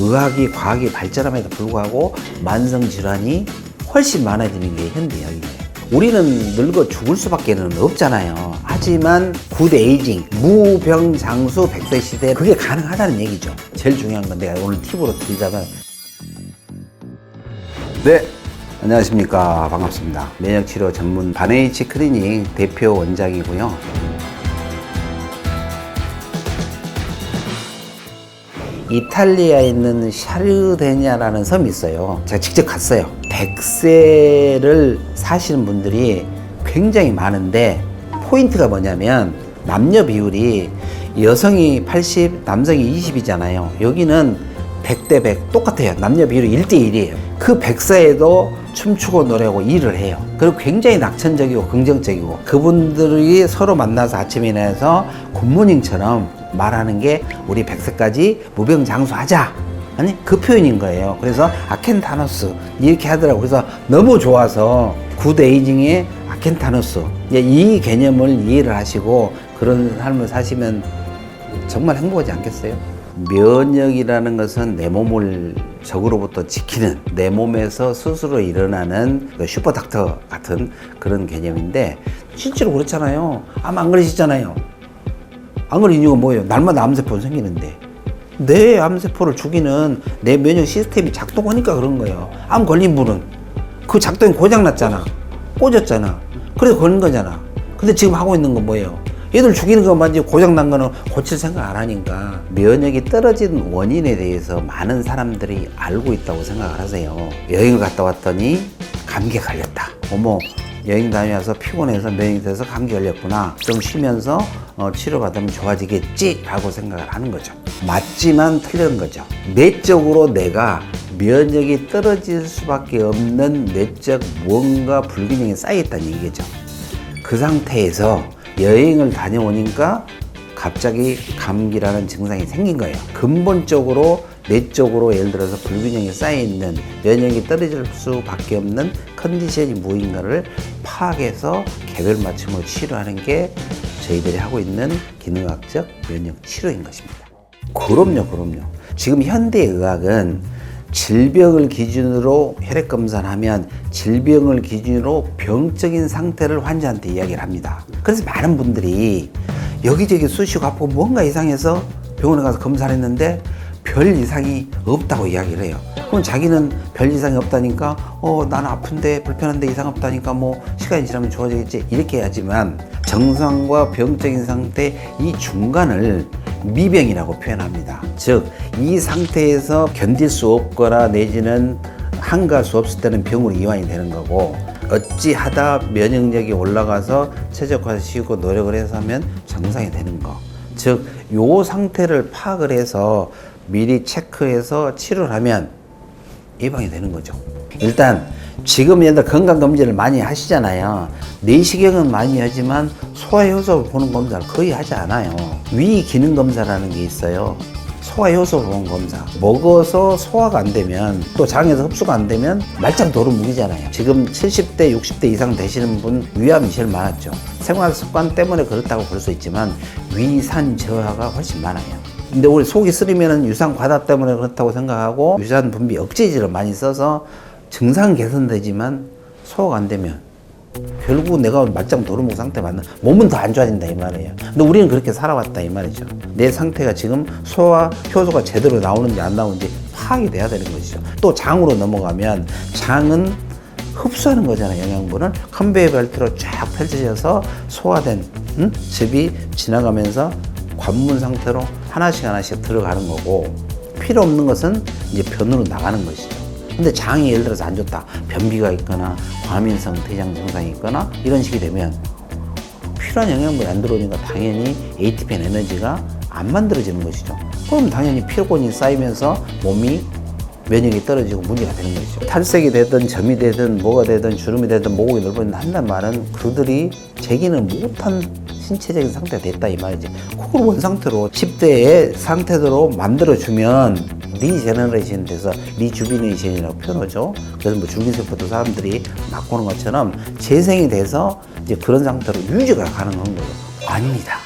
의학이 과학이 발전함에도 불구하고 만성질환이 훨씬 많아지는 게 현대의학이에요. 우리는 늙어 죽을 수밖에는 없잖아요. 하지만 굿 에이징, 무병장수 100세 시대에 그게 가능하다는 얘기죠. 제일 중요한 건 내가 오늘 팁으로 드리자면, 네, 안녕하십니까. 반갑습니다. 면역치료 전문 바네이치 클리닉 대표 원장이고요. 이탈리아에 있는 샤르데냐라는 섬이 있어요. 제가 직접 갔어요. 100세를 사시는 분들이 굉장히 많은데, 포인트가 뭐냐면 남녀 비율이 여성이 80, 남성이 20이잖아요. 여기는 100대 100 똑같아요. 남녀 비율이 1대 1이에요. 그 100세에도 춤추고 노래하고 일을 해요. 그리고 굉장히 낙천적이고 긍정적이고, 그분들이 서로 만나서 아침에 일어나서 굿모닝처럼 말하는 게 우리 100세까지 무병장수하자, 아니 그 표현인 거예요. 그래서 아켄타노스 이렇게 하더라고요. 그래서 너무 좋아서 굿 에이징의 아켄타노스, 이 개념을 이해를 하시고 그런 삶을 사시면 정말 행복하지 않겠어요? 면역이라는 것은 내 몸을 적으로부터 지키는, 내 몸에서 스스로 일어나는 슈퍼닥터 같은 그런 개념인데, 실제로 그렇잖아요. 암 안 걸리시잖아요. 안 걸린 이유가 뭐예요? 날마다 암세포는 생기는데 내 암세포를 죽이는 내 면역 시스템이 작동하니까 그런 거예요. 암 걸린 분은 그 작동이 고장났잖아, 꽂았잖아, 그래서 걸린 거잖아. 근데 지금 하고 있는 건 뭐예요? 얘들 죽이는 것만, 이제 고장난 거는 고칠 생각 안 하니까. 면역이 떨어진 원인에 대해서 많은 사람들이 알고 있다고 생각을 하세요. 여행을 갔다 왔더니 감기에 걸렸다. 어머, 여행 다녀와서 피곤해서 면역이 돼서 감기 걸렸구나, 좀 쉬면서 치료받으면 좋아지겠지 라고 생각을 하는 거죠. 맞지만 틀린 거죠. 내적으로 내가 면역이 떨어질 수밖에 없는 내적 무언가 불균형이 쌓여있다는 얘기죠. 그 상태에서 여행을 다녀오니까 갑자기 감기라는 증상이 생긴 거예요. 근본적으로 내적으로 예를 들어서 불균형이 쌓여있는, 면역이 떨어질 수밖에 없는 컨디션이 무엇인가를 파악해서 개별 맞춤으로 치료하는 게 저희들이 하고 있는 기능학적 면역 치료인 것입니다. 그럼요. 지금 현대의학은 질병을 기준으로 혈액 검사를 하면 질병을 기준으로 병적인 상태를 환자한테 이야기를 합니다. 그래서 많은 분들이 여기저기 쑤시고 아프고 뭔가 이상해서 병원에 가서 검사를 했는데 별 이상이 없다고 이야기를 해요. 그럼 자기는 별 이상이 없다니까 나는 아픈데 불편한데 이상 없다니까 뭐 시간이 지나면 좋아지겠지 이렇게 해야지만, 정상과 병적인 상태 이 중간을 미병이라고 표현합니다. 즉 이 상태에서 견딜 수 없거나 내지는 한가할 수 없을 때는 병으로 이완이 되는 거고, 어찌하다 면역력이 올라가서 최적화시키고 노력을 해서 하면 정상이 되는 거. 즉 요 상태를 파악을 해서 미리 체크해서 치료를 하면 예방이 되는 거죠. 일단 지금 얘들 건강검진을 많이 하시잖아요. 내시경은 많이 하지만 소화효소 보는 검사를 거의 하지 않아요. 위기능검사라는 게 있어요. 소화효소 보는 검사. 먹어서 소화가 안 되면, 또 장에서 흡수가 안 되면 말짱 도루묵이잖아요. 지금 70대 60대 이상 되시는 분 위암이 제일 많았죠. 생활습관 때문에 그렇다고 볼 수 있지만 위산 저하가 훨씬 많아요. 근데 우리 속이 쓰리면은 유산 과다 때문에 그렇다고 생각하고 유산 분비 억제제를 많이 써서 증상 개선되지만 소화가 안 되면 결국 내가 말짱 도루묵 상태 맞는, 몸은 더 안 좋아진다 이 말이에요. 근데 우리는 그렇게 살아왔다 이 말이죠. 내 상태가 지금 소화 효소가 제대로 나오는지 안 나오는지 파악이 돼야 되는 것이죠. 또 장으로 넘어가면 장은 흡수하는 거잖아요. 영양분을 컨베이어 벨트로 쫙 펼쳐져서 소화된 즙이 지나가면서 관문 상태로 하나씩 들어가는 거고, 필요 없는 것은 이제 변으로 나가는 것이죠. 근데 장이 예를 들어서 안 좋다, 변비가 있거나 과민성 대장 증상이 있거나 이런 식이 되면 필요한 영양분이 안 들어오니까 당연히 ATPN 에너지가 안 만들어지는 것이죠. 그럼 당연히 피로곤이 쌓이면서 몸이 면역이 떨어지고 문제가 되는 것이죠. 탈색이 되든 점이 되든 뭐가 되든 주름이 되든 모공이 넓어진다 한단 말은 그들이 제기는 못한 신체적인 상태가 됐다 이 말이지. 그걸 원상태로 10대의 상태대로 만들어주면 리제너레이션 돼서 리주비네이션이라고 표현하죠. 그래서 뭐 줄기세포도 사람들이 바꾸는 것처럼 재생이 돼서 이제 그런 상태로 유지가 가능한 거죠. 아닙니다.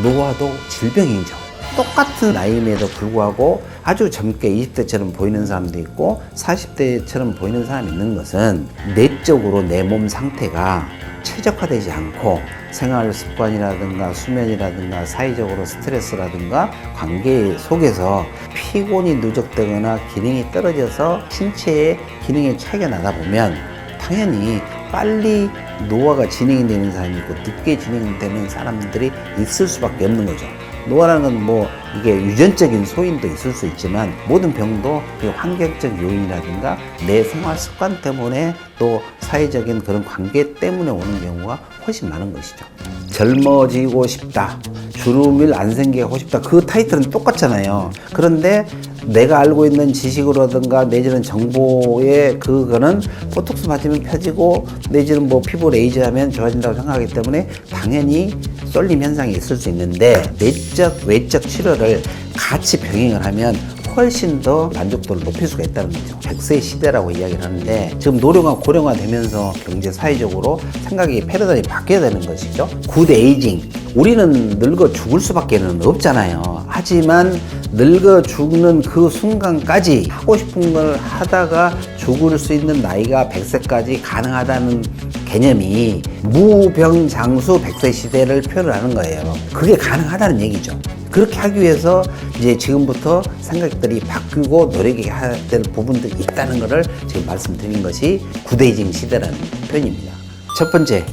노화도 질병이죠. 똑같은 나이임에도 불구하고 아주 젊게 20대처럼 보이는 사람도 있고 40대처럼 보이는 사람이 있는 것은 내적으로 내 몸 상태가 최적화되지 않고 생활 습관이라든가 수면이라든가 사회적으로 스트레스라든가 관계 속에서 피곤이 누적되거나 기능이 떨어져서 신체의 기능에 차이가 나다 보면 당연히 빨리 노화가 진행이 되는 사람이 있고 늦게 진행되는 사람들이 있을 수밖에 없는 거죠. 노화라는 건 뭐 이게 유전적인 소인도 있을 수 있지만 모든 병도 환경적 요인이라든가 내 생활 습관 때문에 또 사회적인 그런 관계 때문에 오는 경우가 훨씬 많은 것이죠. 젊어지고 싶다, 주름을 안 생기게 하고 싶다, 그 타이틀은 똑같잖아요. 그런데 내가 알고 있는 지식으로든가 내지는 정보에 그거는 보톡스 맞으면 펴지고 내지는 뭐 피부 레이저 하면 좋아진다고 생각하기 때문에 당연히 쏠림 현상이 있을 수 있는데 내적 외적 치료를 같이 병행을 하면 훨씬 더 만족도를 높일 수가 있다는 거죠. 100세 시대라고 이야기를 하는데 지금 노령화 고령화 되면서 경제 사회적으로 생각이 패러다임이 바뀌어야 되는 것이죠. 굿 에이징, 우리는 늙어 죽을 수밖에 없잖아요. 하지만 늙어 죽는 그 순간까지 하고 싶은 걸 하다가 죽을 수 있는 나이가 100세까지 가능하다는 개념이 무병장수 100세 시대를 표현을 하는 거예요. 그게 가능하다는 얘기죠. 그렇게 하기 위해서 이제 지금부터 생각들이 바뀌고 노력해야 될 부분들이 있다는 것을 지금 말씀드린 것이 굿에이징 시대라는 표현입니다. 첫 번째,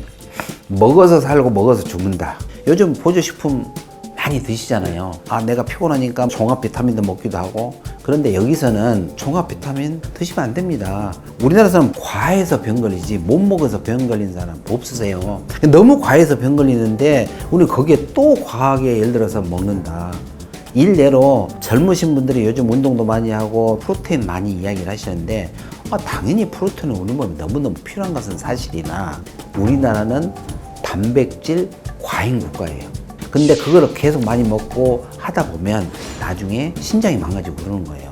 먹어서 살고 먹어서 죽는다. 요즘 보조식품 많이 드시잖아요. 아, 내가 피곤하니까 종합 비타민도 먹기도 하고. 그런데 여기서는 종합 비타민 드시면 안 됩니다. 우리나라 사람 과해서 병 걸리지 못 먹어서 병 걸린 사람 없으세요. 너무 과해서 병 걸리는데 우리 거기에 또 과하게 예를 들어서 먹는다. 일례로 젊으신 분들이 요즘 운동도 많이 하고 프로테인 많이 이야기를 하시는데 당연히 프로테인은 우리 몸에 너무너무 필요한 것은 사실이나 우리나라는 단백질 과잉 국가예요. 근데 그거를 계속 많이 먹고 하다 보면 나중에 신장이 망가지고 그러는 거예요.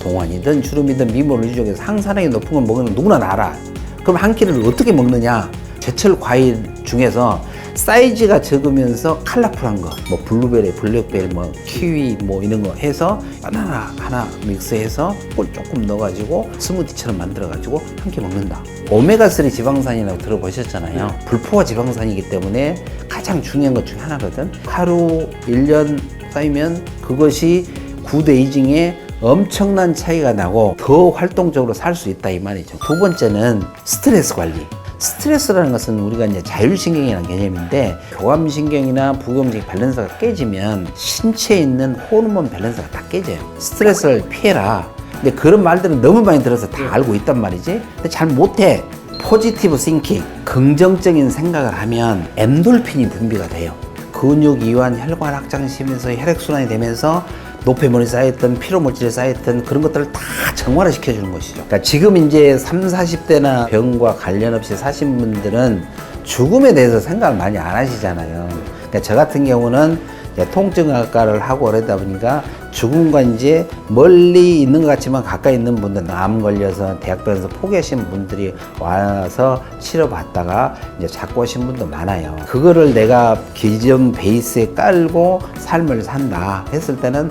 동안이든 주름이든 미모를 유지해서 항산화가 높은 걸 먹으면 누구나 알아. 그럼 한 끼를 어떻게 먹느냐? 제철 과일 중에서 사이즈가 적으면서 컬러풀한 거, 뭐 블루베리, 블랙베리, 뭐 키위, 뭐 이런 거 해서 바나나 하나 믹스해서 꿀 조금 넣어가지고 스무디처럼 만들어가지고 한 끼 먹는다. 오메가3 지방산이라고 들어보셨잖아요. 불포화 지방산이기 때문에 가장 중요한 것 중에 하나거든. 하루 1년 쌓이면 그것이 굿에이징에 엄청난 차이가 나고 더 활동적으로 살 수 있다 이 말이죠. 두 번째는 스트레스 관리. 스트레스라는 것은 우리가 이제 자율신경이라는 개념인데 교감신경이나 부교감신경 밸런스가 깨지면 신체에 있는 호르몬 밸런스가 다 깨져요. 스트레스를 피해라. 근데 그런 말들은 너무 많이 들어서 다 알고 있단 말이지. 근데 잘 못해. 포지티브 싱킹, 긍정적인 생각을 하면 엔돌핀이 분비가 돼요. 근육 이완, 혈관 확장시키면서 혈액순환이 되면서 노폐물이 쌓였던 피로물질이 쌓였던 그런 것들을 다 정화를 시켜주는 것이죠. 그러니까 지금 이제 30, 40대나 병과 관련 없이 사신 분들은 죽음에 대해서 생각을 많이 안 하시잖아요. 그러니까 저 같은 경우는 이제 통증학과를 하고 그러다 보니까 죽음과 이제 멀리 있는 것 같지만 가까이 있는 분들, 암 걸려서 대학병원에서 포기하신 분들이 와서 치료받다가 이제 잡고 오신 분도 많아요. 그거를 내가 기존 베이스에 깔고 삶을 산다 했을 때는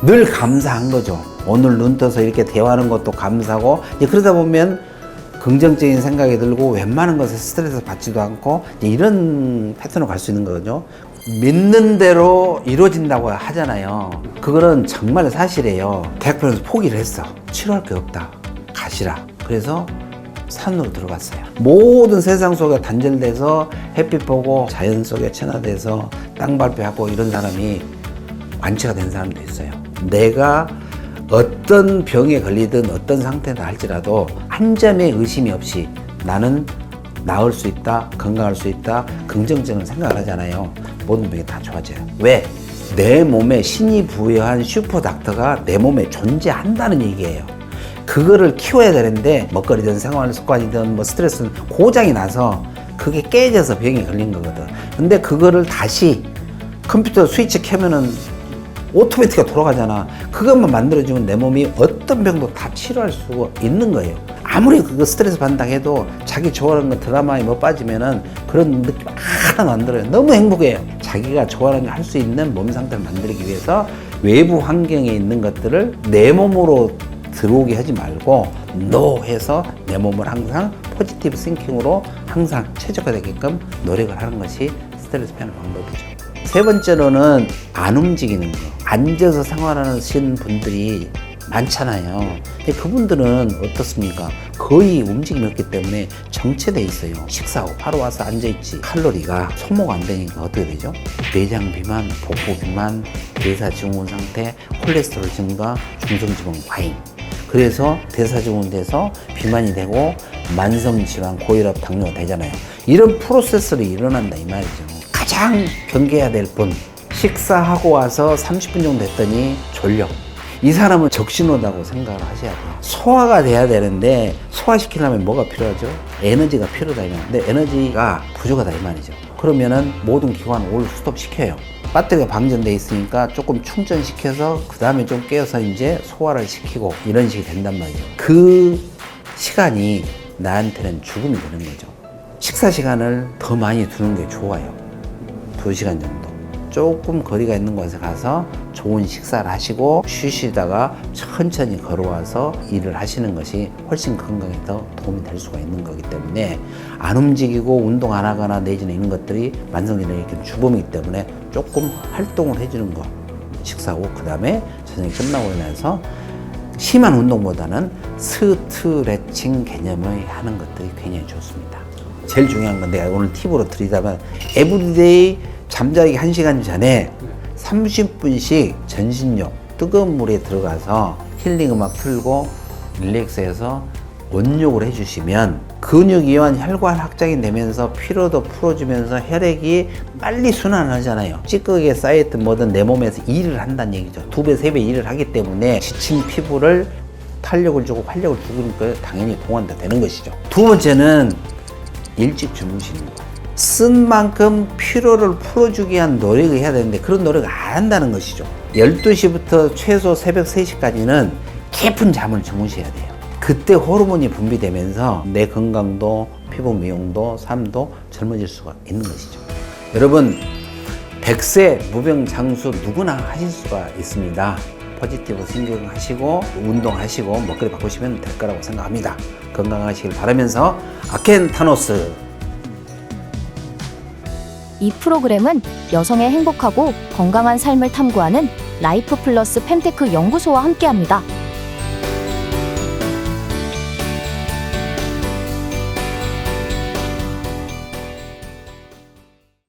늘 감사한 거죠. 오늘 눈 떠서 이렇게 대화하는 것도 감사하고, 이제 그러다 보면 긍정적인 생각이 들고 웬만한 것에 스트레스 받지도 않고 이런 패턴으로 갈 수 있는 거죠. 믿는 대로 이루어진다고 하잖아요. 그거는 정말 사실이에요. 대학병원에서 포기를 했어. 치료할 게 없다. 가시라. 그래서 산으로 들어갔어요. 모든 세상 속에 단절돼서 햇빛 보고 자연 속에 체화돼서 땅 밟기하고 이런 사람이 완치가 된 사람도 있어요. 내가 어떤 병에 걸리든 어떤 상태다 할지라도 한 점의 의심이 없이 나는 나을 수 있다, 건강할 수 있다, 긍정적인 생각을 하잖아요. 모든 병이 다 좋아져요. 왜? 내 몸에 신이 부여한 슈퍼닥터가 내 몸에 존재한다는 얘기예요. 그거를 키워야 되는데 먹거리든 생활 습관이든 뭐 스트레스는 고장이 나서 그게 깨져서 병에 걸린 거거든. 근데 그거를 다시 컴퓨터 스위치 켜면은 오토매틱가 돌아가잖아. 그것만 만들어주면 내 몸이 어떤 병도 다 치료할 수가 있는 거예요. 아무리 그거 스트레스 받는다 해도 자기 좋아하는 거 드라마에 못 빠지면은 그런 느낌 하나도 안 들어요. 너무 행복해요. 자기가 좋아하는 거 할 수 있는 몸 상태를 만들기 위해서 외부 환경에 있는 것들을 내 몸으로 들어오게 하지 말고 NO 해서 내 몸을 항상 포지티브 싱킹으로 항상 최적화되게끔 노력을 하는 것이 스트레스 피하는 방법이죠. 세 번째로는 안 움직이는 거. 앉아서 생활하시는 분들이 많잖아요. 근데 그분들은 어떻습니까? 거의 움직임이 없기 때문에 정체돼 있어요. 식사하고 바로 와서 앉아있지. 칼로리가 소모가 안 되니까 어떻게 되죠? 내장 비만, 복부 비만, 대사 증후군 상태, 콜레스테롤 증가, 중성지방 과잉. 그래서 대사 증후군 돼서 비만이 되고 만성질환, 고혈압, 당뇨가 되잖아요. 이런 프로세스로 일어난다 이 말이죠. 가장 경계해야 될 분, 식사하고 와서 30분 정도 됐더니 졸려. 이 사람은 적신호다고 생각을 하셔야 돼요. 소화가 돼야 되는데 소화시키려면 뭐가 필요하죠? 에너지가 필요하다 이 말이에요. 근데 에너지가 부족하다 이 말이죠. 그러면은 모든 기관을 올 스톱 시켜요. 배터리가 방전돼 있으니까 조금 충전시켜서 그 다음에 좀 깨어서 이제 소화를 시키고 이런 식이 된단 말이죠. 그 시간이 나한테는 죽음이 되는 거죠. 식사 시간을 더 많이 두는 게 좋아요. 2시간 정도. 조금 거리가 있는 곳에 가서 좋은 식사를 하시고 쉬시다가 천천히 걸어와서 일을 하시는 것이 훨씬 건강에 더 도움이 될 수가 있는 거기 때문에 안 움직이고 운동 안 하거나 내지는 이런 것들이 만성질환에 일으키는 주범이기 때문에 조금 활동을 해주는 거 식사하고 그 다음에 저녁이 끝나고 나서 심한 운동보다는 스트레칭 개념의 하는 것들이 굉장히 좋습니다. 제일 중요한 건 내가 오늘 팁으로 드리자면 에브리데이 잠자기 1시간 전에 30분씩 전신욕, 뜨거운 물에 들어가서 힐링 음악 틀고 릴렉스해서 온욕을 해주시면 근육 이완 혈관 확장이 되면서 피로도 풀어주면서 혈액이 빨리 순환하잖아요. 찌꺼기에 쌓여있던 뭐든 내 몸에서 일을 한다는 얘기죠. 2배, 3배 일을 하기 때문에 지친 피부를 탄력을 주고 활력을 주니까 당연히 보완도 되는 것이죠. 두 번째는 일찍 주무시는 거. 쓴 만큼 피로를 풀어주기 위한 노력을 해야 되는데 그런 노력을 안 한다는 것이죠. 12시부터 최소 새벽 3시까지는 깊은 잠을 주무셔야 돼요. 그때 호르몬이 분비되면서 내 건강도 피부 미용도 삶도 젊어질 수가 있는 것이죠. 여러분 100세 무병장수 누구나 하실 수가 있습니다. 포지티브 싱킹 하시고 운동하시고 먹거리 바꾸시면 될 거라고 생각합니다. 건강하시길 바라면서 아켄타노스. 이 프로그램은 여성의 행복하고 건강한 삶을 탐구하는 라이프 플러스 펜테크 연구소와 함께합니다.